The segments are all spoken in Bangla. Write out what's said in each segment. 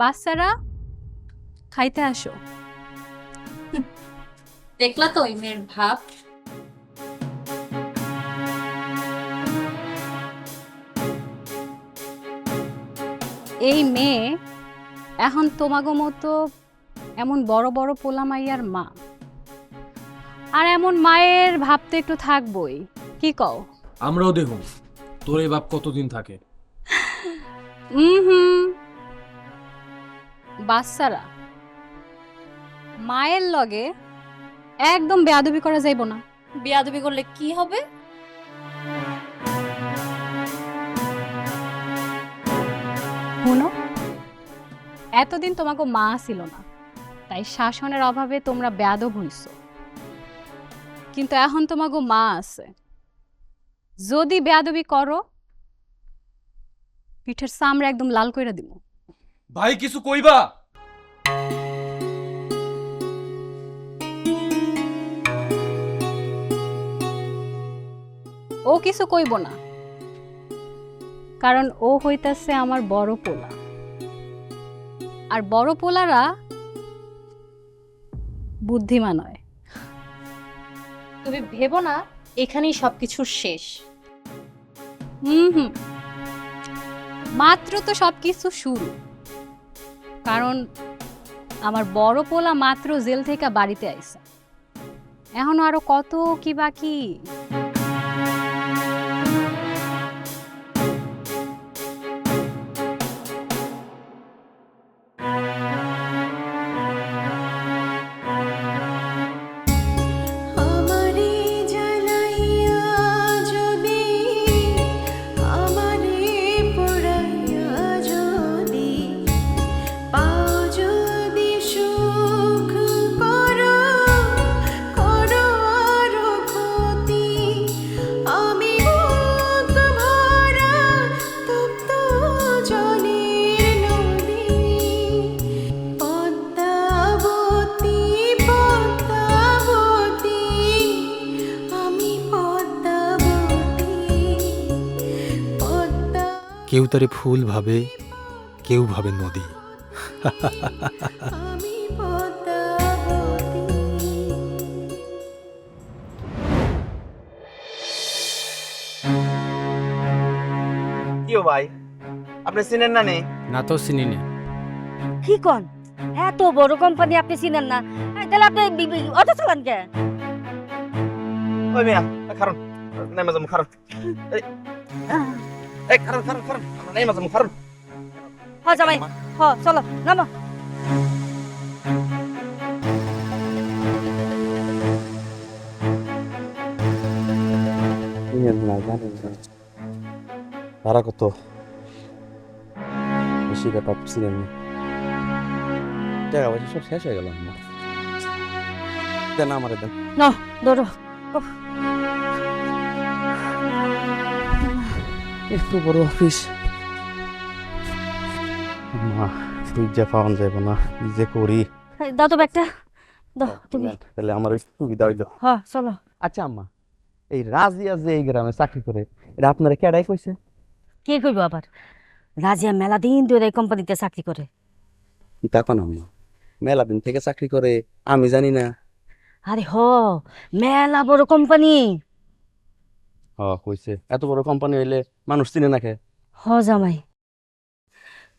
বাচ্চারা খাইতে আসো। দেখলা তো ওই মেয়ের ভাব। এই মেয়ে এখন তোমাগো মতো এমন বড় বড় পোলা মাইয়ার মা, আর এমন মায়ের ভাব তো একটু থাকবই, কি কও? আমরাও দেখুন তোর এই বাপ কতদিন থাকে। হুম, বাচ্চারা মায়ের লগে একদম বেয়াদবি করা যাইব না। বিয়াদবি করলে কি হবে? শুনো, এতদিন তোমাকে মা ছিল না, তাই শাসনের অভাবে তোমরা বেয়াদব হইছো, কিন্তু এখন তোমাকে মা আছে। যদি বেয়াদবি করো, পিঠের চামড়া একদম লাল কইরা দিব। ভাই কিছু কইবা? ও কিছু কইব না, কারণ ও হইতাছে আমার বড় পোলা, আর বড় পোলারা বুদ্ধিমান হয়। তুমি ভেবো না এখানেই সবকিছুর শেষ। হুম, মাত্র তো সবকিছু শুরু, কারণ আমার বড় পোলা মাত্র জেল থেকে বাড়িতে আইছে, এখনো আরো কত কি বাকি। কেউ তারে ফুল ভাবে, কেউ ভাবে নদী। কিও ভাই, আপনি চিনেন না নে? না তো চিনি নে। কি কন, এত বড় কোম্পানি আপনি চিনেন না? তাহলে আপনি অটো চালান কে? ওই মিয়া, খারণ নেমে যাবো, খারণ এই খারণ খারণ খারণ নেমে যাবো, খারণ। হ জামাই, হ চলো নামো। ভাড়া কত? বেশি কথা চিনেন না, টাকা পয়সা সব শেষ হয়ে গেল। দেন আমারে দেন। না ধরো। একটু বড় অফিস, মা তুই যে পাওয়ান যাবো না, কি যে করি। দাও তো ব্যাগটা, দাও তুমি। তাহলে আমার একটু সুবিধা হইলো। হ চলো। আচ্ছা আম্মা, এই রাজিয়া যে এই গ্রামে চাকরি করে, এটা আপনারা কেডাই কইছে? কে কইব আবার? রাজিয়া মেলা দিন ধরে এই কোম্পানিতে চাকরি করে। কি তা কোন আম্মা, মেলা দিন থেকে চাকরি করে আমি জানি না? আরে হ, মেলা বড় কোম্পানি। কইছে এত বড় কোম্পানি হইলে মানুষ চিনে না কে? হ জামাই,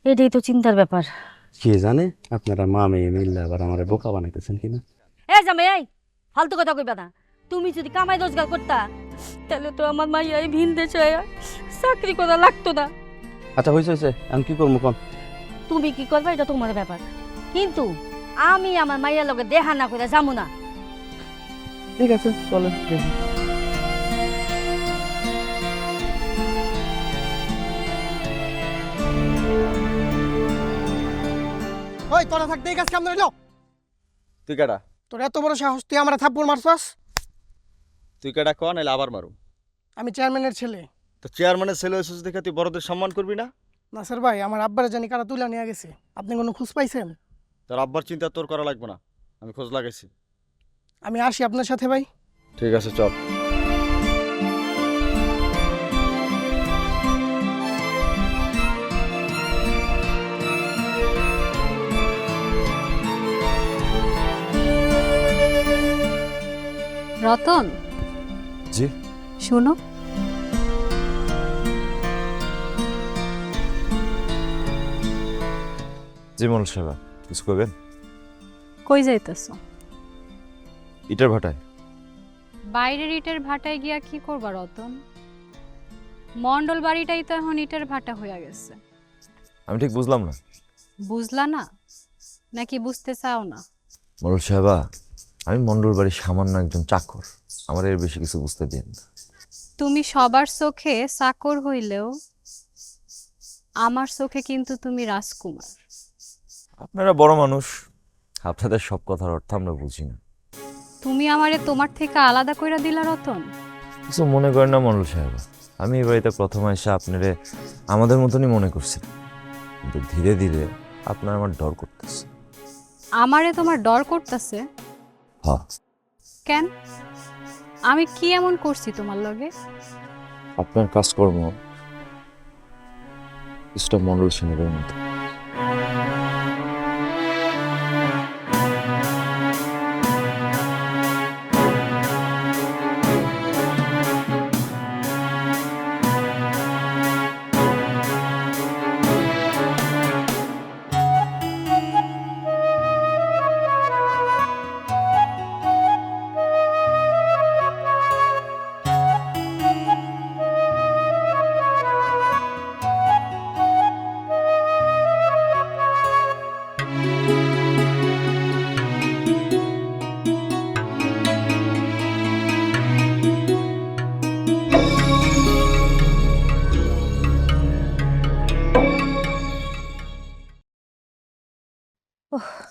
এটাই তো চিন্তার ব্যাপার। কে জানে আপনারা মা মেয়ে মিললে আবার আমার বোকা বানাইতেছেন কিনা। এ জামাই, এই ফালতু কথা কইবা না। তুমি যদি কামাই রোজগার করতা, তাহলে তো আমার মাইয়া এই ভিন দেশে চাকরি করা লাগতো না। আচ্ছা হয়েছে হয়েছে, আমি কি করবো কম? তুমি কি করবা এটা তোমার ব্যাপার, কিন্তু আমি আমার মাইয়ার লগে দেখা না করে যাবো না। ঠিক আছে চলে। ওই তোরা থাকতে এই কাজ কেমন হইলো? তুই কেডা? তোর এত বড় সাহস, তুই আমার থাপ্পড় মারছস? তুই কেডা কন, এলে আবার মারু। আমি চেয়ারম্যানের ছেলে। তো চেয়ারম্যানের ছেলে হয়েছিস দেখে তুই বড়দের সম্মান করবি না? নাসির ভাই, আমার আব্বারে জানি কারা তুলে নিয়ে গেছে, আপনি কোনো খোঁজ পাইছেন? তোর আব্বার চিন্তা তোর করা লাগবে না, আমি খোঁজ লাগাইছি। আমি আসি আপনার সাথে ভাই। ঠিক আছে চল। রতন, জি। শোনো, জি মনোজ সাহেব, কিছু করবেন? কই যাইতেছো? ইটার ভাটায়। বাইরের ইটের ভাটায় গিয়া কি করবা রতন? মন্ডল বাড়িটাই তো এখন ইটের ভাটা হইয়া গেছে। আমি ঠিক বুঝলাম না। বুঝলা না নাকি বুঝতে চাও না? মনোজ সাহেব, আমি মন্ডল বাড়ির সামান্য একজন চাকর, আমার এর বেশি কিছু বুঝতে দিন না। তুমি সবার চোখে চাকর হইলেও আমার চোখে কিন্তু তুমি রাজকুমার। আপনারা বড় মানুষ, আপনাদের সব কথার অর্থ আমরা বুঝি না। তুমি আমারে তোমার থেকে আলাদা কইরা দিলা রতন। কিছু মনে করেন না মন্ডল সাহেব, আমি এই বাড়িতে প্রথম এসে আপনারে আমাদের মতনই মনে করছি, কিন্তু ধীরে ধীরে আপনার আমার ডর করতেছে। আমারে তোমার ডর করতেছে? হ্যাঁ। কেন? আমি কি এমন করছি তোমার লগে? আপনার কাজকর্ম কিছুটা মন্ডল সেনের মতো।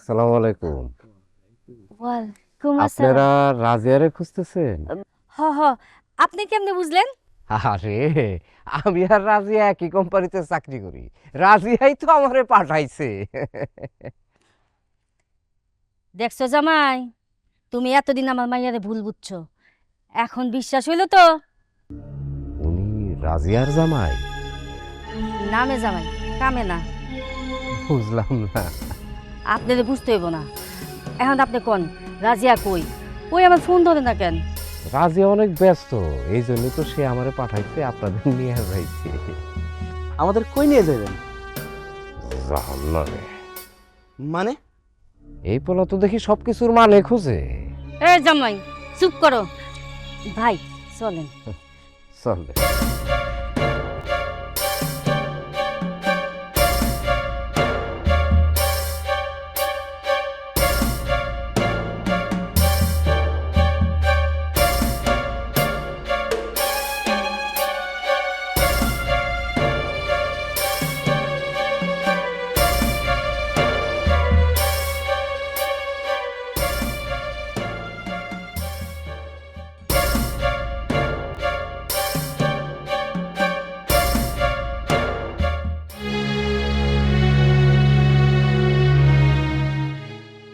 আসসালামু আলাইকুম। ওয়ালাইকুম আপনারা রাজিয়ারে খুঁজতেছেন? হ হ, আপনি কেমনে বুঝলেন? আরে আমি আর রাজিয়া একই কোম্পানিতে চাকরি করি, রাজিয়াই তো আমারে পাঠাইছে। দেখছো জামাই, তুমি এতদিন আমার মাইয়ারে ভুল বুঝছো, এখন বিশ্বাস হইল তো? উনি রাজিয়ার জামাই? নামে জামাই, কামে না। বুঝলাম না। আপনাদের বুঝতে হইব না। এখন আপনি কোন রাজিয়া কই? ওই আমার ফোন ধরে না কেন? রাজিয়া অনেক ব্যস্ত, এই জন্য তো সে আমারে পাঠাইছে আপনাদের নিয়ে যাইছে। আমাদের কই নিয়ে যাবেন? জাহান্নামে। মানে এই পোলা তো দেখি সবকিছুর মানে খোঁজে। এ জামাই চুপ করো। ভাই চলেন। চলে।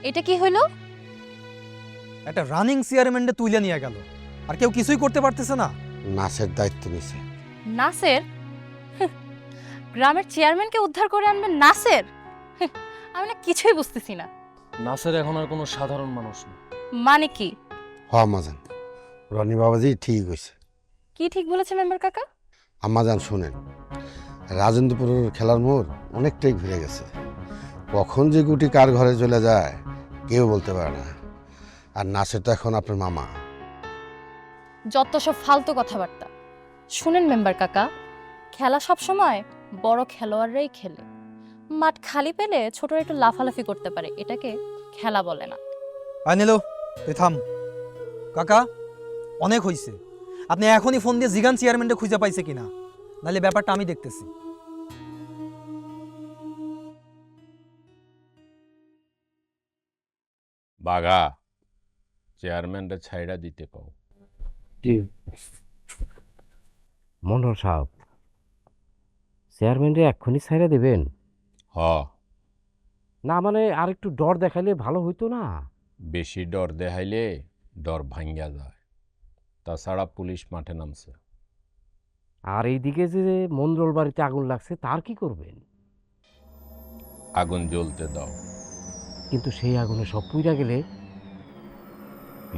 এটা কি হলো? একটা রানিং চেয়ারম্যানকে তুলে নিয়ে গেল, আর কেউ কিছুই করতে পারতেছে না। নাসের দায়িত্ব নিছে। নাসের? গ্রামের চেয়ারম্যানকে উদ্ধার করে আনবেন নাসের? আমি না কিছুই বুঝতেছি না। নাসের এখন আর কোনো সাধারণ মানুষ না। মানে কি? আম্মাজান, রনি বাবাজি ঠিক হয়েছে। কি ঠিক বলেছে মেম্বার কাকা? আম্মাজান শোনেন, রাজেন্দ্রপুরের খেলার মোড় অনেকটাই ঘুরে গেছে। কখন যে গুটি কার ঘরে চলে যায় কেউ বলতে পারে না। আর নাসের তো এখন আপনার মামা। যত সব ফালতু কথাবার্তা। শুনেন মেম্বার কাকা, খেলা সব সময় বড় খেলোয়াড়রাই খেলে। মাঠ খালি পেলে ছোটরা একটু লাফালাফি করতে পারে, এটাকে খেলা বলে না। আনিলো, তুই থাম। কাকা, অনেক হইছে। আপনি এখনই ফোন দিয়ে জিগান চেয়ারম্যানটা খুঁজে পাইছে কিনা, নাহলে ব্যাপারটা আমি দেখতেছি। বাগা, চেয়ারম্যানটা ছাইড়া দিতে পাও। মন্ডল সাহেব, চেয়ারম্যানরে এক্ষুনি ছাইড়া দেবেন? হ, না মানে আর একটু ডর দেখাইলে ভালো হইতো না? বেশি ডর দেখাইলে ডর ভাঙ্গা যায়। তাছাড়া পুলিশ মাঠে নামছে। আর এইদিকে যে মন্ডল বাড়িতে আগুন লাগছে, তার কি করবেন? আগুন জ্বলতে দাও। কিন্তু সেই আগুনে সব পুইরা গেলে?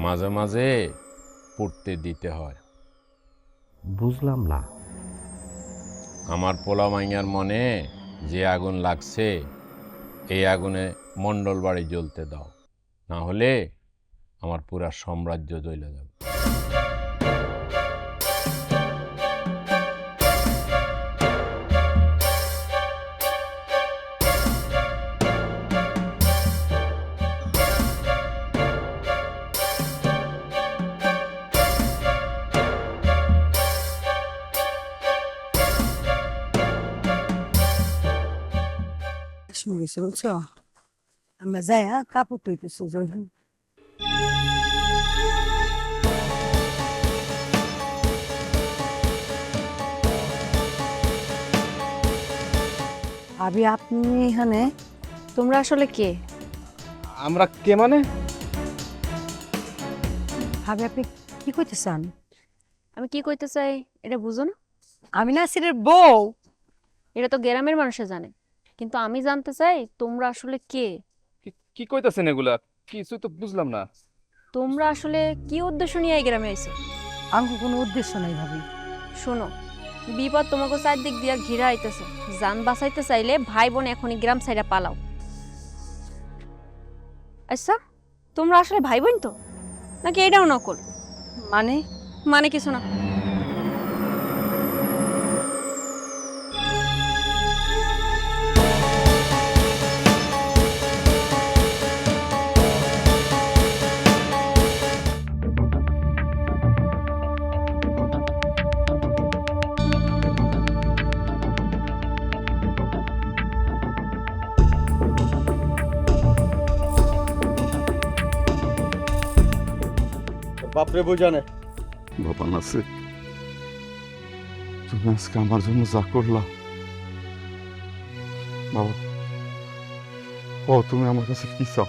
মাঝে মাঝে পড়তে দিতে হয়। বুঝলাম না। আমার পোলা মাইয়ার মনে যে আগুন লাগছে এই আগুনে মণ্ডল বাড়ি জ্বলতে দাও, না হলে আমার পুরা সাম্রাজ্য জ্বলে যাবে। শুনেছি বুঝছো, আমরা যাই কাপড় তুইতেছি। ভাবি আপনি এখানে? তোমরা আসলে কে? আমরা কে মানে? ভাবি আপনি কি কইতে চান? আমি কি কইতে চাই এটা বুঝো না? আমি নাসিরের বউ। এটা তো গ্রামের মানুষে জানে, কিন্তু আমি জানতে চাই তোমরা আসলে কে? কি কইতাছেন এগুলা? কিছু তো বুঝলাম না। তোমরা আসলে কি উদ্দেশ্য নিয়ে এই গ্রামে আইছো? আমার কোনো উদ্দেশ্য নাই ভাবি। শোনো, বিপদ তোমাকে চারদিক দিয়া ঘিরা আইতেছে। জান বাঁচাইতে চাইলে ভাই বোন এখনই গ্রাম ছাইরা পালাও। আচ্ছা, তোমরা আসলে ভাই বোন তো, নাকি এটাও নকল? মানে? মানে কিছু না। বাপরে বই জানে। বাবা নাসে, তুমি আজকে আমার জন্য যা করলা বাবা, ও তুমি আমার কাছে কি চাও?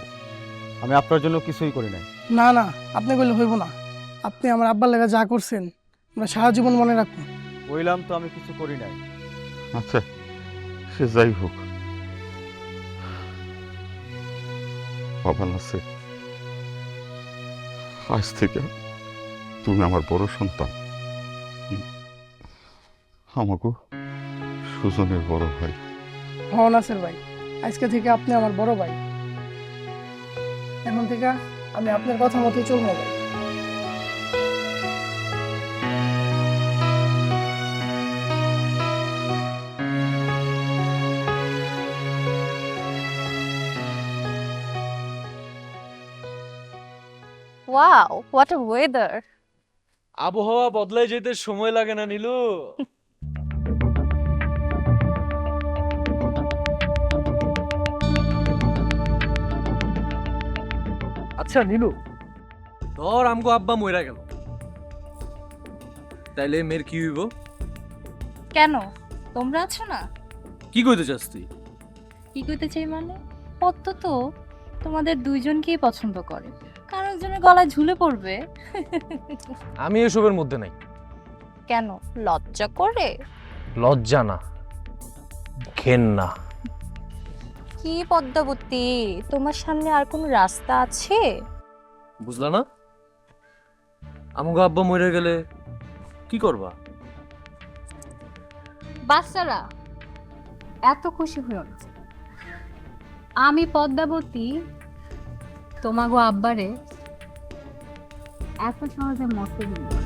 আমি আপনার জন্য কিছুই করি নাই। না না, আপনি বললে হইব না। আপনি আমার আব্বার লেগে যা করছেন আমরা সারা জীবন মনে রাখবো। বললাম তো আমি কিছু করি নাই। আচ্ছা, সে যাই হোক বাবা নাসে, আজ থেকে তুমি আমার বড় সন্তান, আমাকে সুজনের বড় ভাই। হ্যাঁ নাসির ভাই, আজকে থেকে আপনি আমার বড় ভাই। এখন থেকে আমি আপনার কথা মতোই চলবো ভাই। Wow, what a weather! আবহাওয়া বদলায় যেতে সময় লাগে না নীলু। আচ্ছা নীলু, ধর আমগো আব্বা মইরা গেল, তাইলে মেয়ের কি হইব? কেন, তোমরা আছো না? কি কইতে চাস তুই? কি কইতে চাই মানে, পদ্ম তো তোমাদের দুইজনকেই পছন্দ করে, কারণ একজনের গলায় ঝুলে পড়বে। আমি এসবের মধ্যে নাই। কেন, লজ্জা করে? লজ্জা না, ঘেন্না। কি পদ্মাবতী, তোমার সামনে আর কোনো রাস্তা আছে? বুঝলা না? আমগো আব্বা মরে গেলে কি করবা? বাচ্চারা এত খুশি হইও না। আমি পদ্মাবতী তোমাগো আব্বারে এত সহজে মরতে দিব না।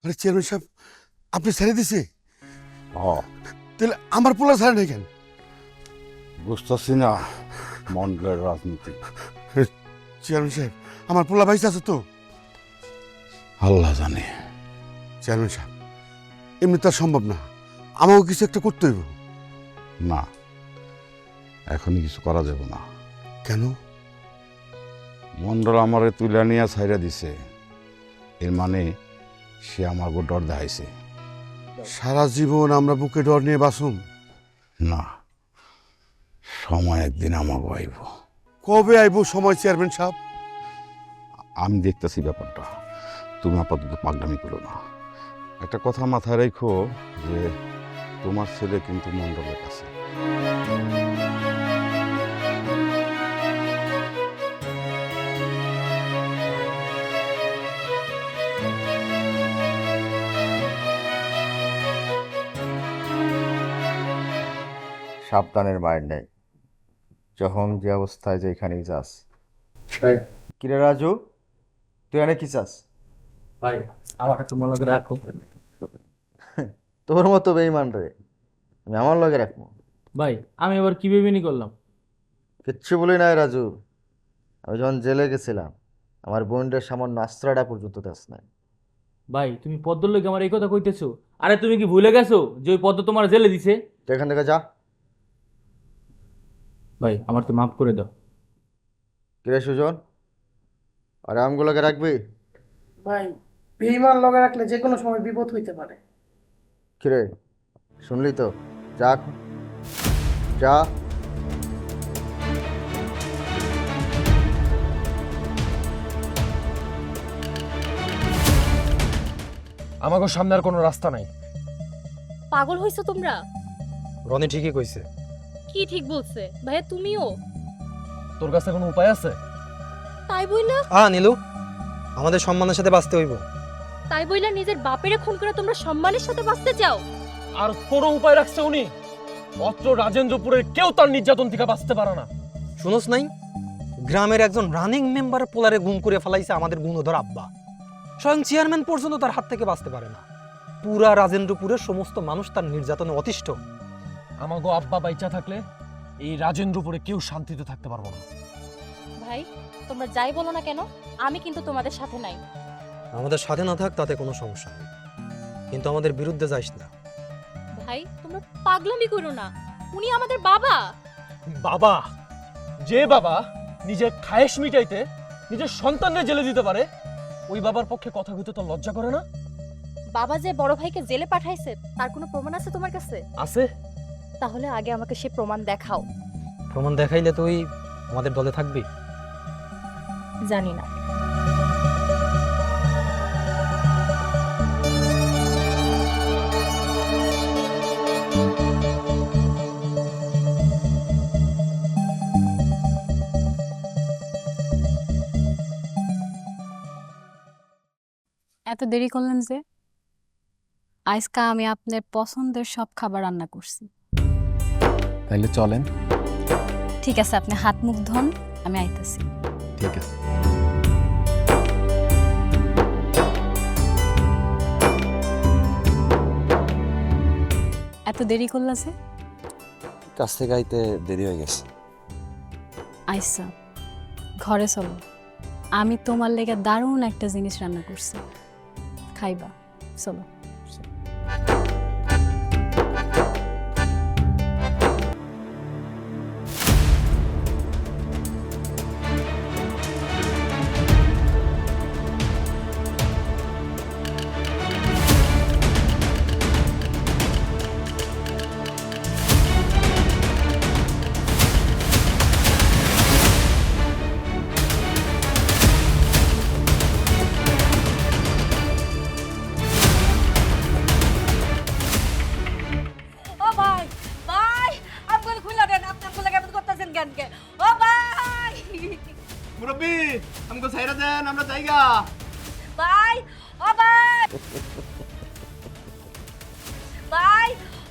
আরে চেয়ারম্যান সাহেব, আপনি ছেড়ে দিছে? তাহলে আমার পোলা ছাড়ে নাই কেন? বুঝতেছি না মন্ডলের রাজনীতি। চেয়ারম্যান সাহেব, আমার পোলা ভাইস আছে তো? আল্লাহ জানে। চেয়ারম্যান সাহেব, এমনি তো আর সম্ভব না, আমাকে কিছু একটা করতে হইব। না, এখনই কিছু করা যাবে না। কেন? মন্ডল আমারে তুলে নিয়ে ছাইরা দিছে, এর মানে সে আমার ডর দেখাইছে। সারা জীবন আমরা বুকে ডর নিয়ে বাসুম? না, সময় একদিন আমাকে আইব। কবে আইব সময় চেয়ারম্যান সাহেব? আমি দেখতেছি ব্যাপারটা, তুমি আপাতত পাগলামি করো না। একটা কথা মাথায় রেখো যে তোমার ছেলে কিন্তু মণ্ডলের কাছে। সাবধানের মায়ের নেই, যখন যে অবস্থায় যেখানেই যাস। কিরে রাজু, তুই এনে কি চাস? ভাই আমাকে তোমার লগে রাখো। তোর মতো বেঈমান রে আমি আমার লগে রাখবো? ভাই আমি এবার কি বেবিনি করলাম? কিচ্ছু বলি নাই রাজু, আমি যখন জেলে গেছিলাম আমার বোনদের সামান্য আশ্রয়টা পর্যন্ত দাস নাই। ভাই তুমি পদ্মর লগে আমার এই কথা কইতেছো? আরে তুমি কি ভুলে গেছো যে ওই পদ্ম তোমার জেলে দিছে? তুই এখান থেকে যা। ভাই আমার তো মাফ করে দাও। কিরে সুজন, আরে আমগুলোকে রাখবি? ভাই বেঈমান লগে রাখলে যে কোনো সময় বিপদ হইতে পারে। কিরে শুনলি তো, যা এখন। যা। আমাকে সামনে আর কোনো রাস্তা নাই। পাগল হইছো তোমরা? রনি ঠিকই কইছে। কি ঠিক বলছে ভাইয়া? তুমিও তোর কাছে কোনো উপায় আছে? তাই বইলা নীলু, আমাদের সম্মানের সাথে বাঁচতে হইব। তাই বইলা নিজের বাপেরে খুন করে তোমরা সম্মানের সাথে বাঁচতে চাও? আর কোনো উপায় রাখছে উনি? অত্র রাজেন্দ্রপুরের কেউ তার নির্যাতন থেকে বাঁচতে পারে না। শুনোস নাই, গ্রামের একজন রানিং মেম্বার পোলারে গুম করে ফেলাইছে আমাদের গুণধর আব্বা। স্বয়ং চেয়ারম্যান পর্যন্ত তার হাত থেকে বাঁচতে পারে না। পুরা রাজেন্দ্রপুরের সমস্ত মানুষ তার নির্যাতনে অতিষ্ঠ। আমাগো আব্বা বাইচা থাকলে এই রাজেন্দ্রপুরে কেউ শান্তিতে থাকতে পারবো না। ভাই তোমরা যাই বলো না কেন, আমি কিন্তু তোমাদের সাথে নাই। আমাদের সাথে না থাক তাতে কোনো সমস্যা নেই, কিন্তু আমাদের বিরুদ্ধে যাইস না। ভাই তোমরা পাগলামি করো না, উনি আমাদের বাবা। বাবা? যে বাবা নিজের খায়েশ মিটাইতে নিজের সন্তানকে জেলে দিতে পারে, ওই বাবার পক্ষে কথা কইতে তো লজ্জা করে না? বাবা যে বড় ভাইকে জেলে পাঠাইছে তার কোনো প্রমাণ আছে তোমার কাছে? আছে। তাহলে আগে আমাকে সে প্রমাণ দেখাও। প্রমাণ দেখাইলে তুই আমাদের দলে থাকবি? জানি না। এত দেরি করলেন যে? আজকে আমি আপনার পছন্দের সব খাবার রান্না করছি। তাইলে চলেন। ঠিক আছে, আপনি হাত মুখ ধন, আমি আইতাছি। ঠিক আছে। এত দেরি করলা যে? কাছ থেকে আইতে দেরি হয়ে গেছে। আইসা ঘরে চলো, আমি তোমার লেগে দারুণ একটা জিনিস রান্না করছি, খাইবা। চলো। ও ভাই, ভাই আপনি খুলে দেন, আপনি খুলে কেমন করতেছেন জ্ঞানকে? ও ভাই, মুরব্বি আমাকে ছাইরা দেন, আমরা জায়গা। ভাই, ও ভাই, ভাই,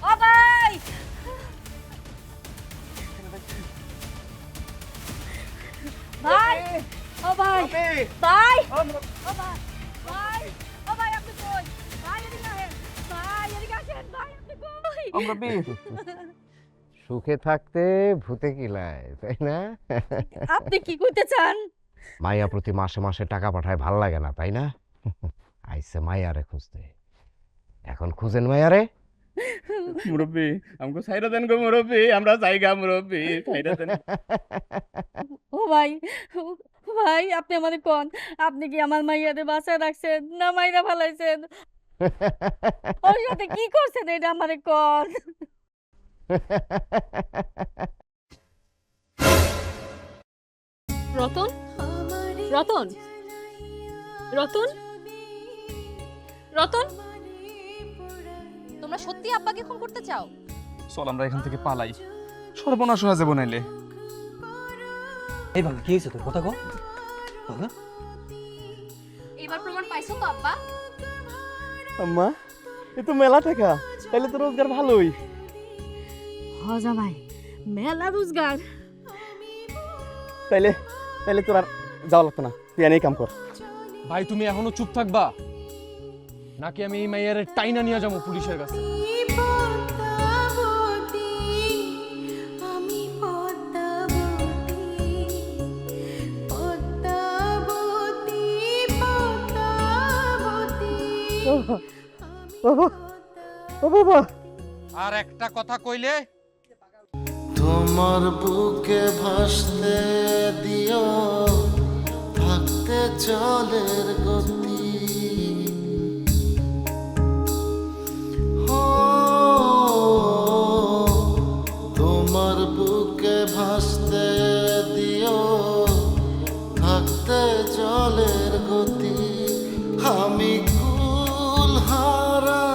ও ভাই, ভাই, ও ভাই, ভাই, ও ভাই, ভাই, ও ভাই আপনি কই? ভাই এদিকে আসেন, ভাই এদিকে আসেন, ভাই আপনি কই? সুখে থাকতে ভূতে কিলায়, তাই না? আপনি কি কইতে চান? মাইয়া প্রতি মাসে মাসে টাকা পাঠায়, ভাল লাগে না তাই না? আইসে মাইয়ারে খুঁজতে। এখন খুঁজেন মাইয়ারে, মুরব্বী আমাকে সাইরা দেন গো মুরব্বী, আমরা জায়গা মুরব্বী সাইরা দেন। ও ভাই, ভাই আপনি আমাদের কোন, আপনি কি আমার মাইয়াদের বাসায় রাখছেন না মাইরা ফালাইছেন? ওর সাথে কি করছেন এটা আমারে কোন? রতন, রতন, রতন, রতন, তোমরা সত্যি আব্বাকে খুন করতে চাও? চল আমরা এখান থেকে পালাই, সর্বনাশ হয়ে যাবো নাইলে। এই বাবা কি হয়েছে তোর কথা কো? এবার প্রমাণ পাইছো তো আব্বা? আম্মা এ তো মেলা টাকা, তাহলে তো রোজগার ভালোই। হজা ভাই মেলা রোজগার। তাইলে তাইলে তোর আর যাওয়া লাগতো না, তুই এনেই কাম কর। ভাই তুমি এখনো চুপ থাকবা নাকি আমি এই মাইয়ার টাইনা নিয়ে যাবো পুলিশের কাছে? আর একটা কথা কইলে তোমার বুকে ভাসতে দিও থাকতে জলের গতি, তোমার বুকে ভাসতে দিও থাকতে জলের গতি, আমি কুল হারা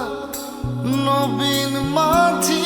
নবীন মাঝি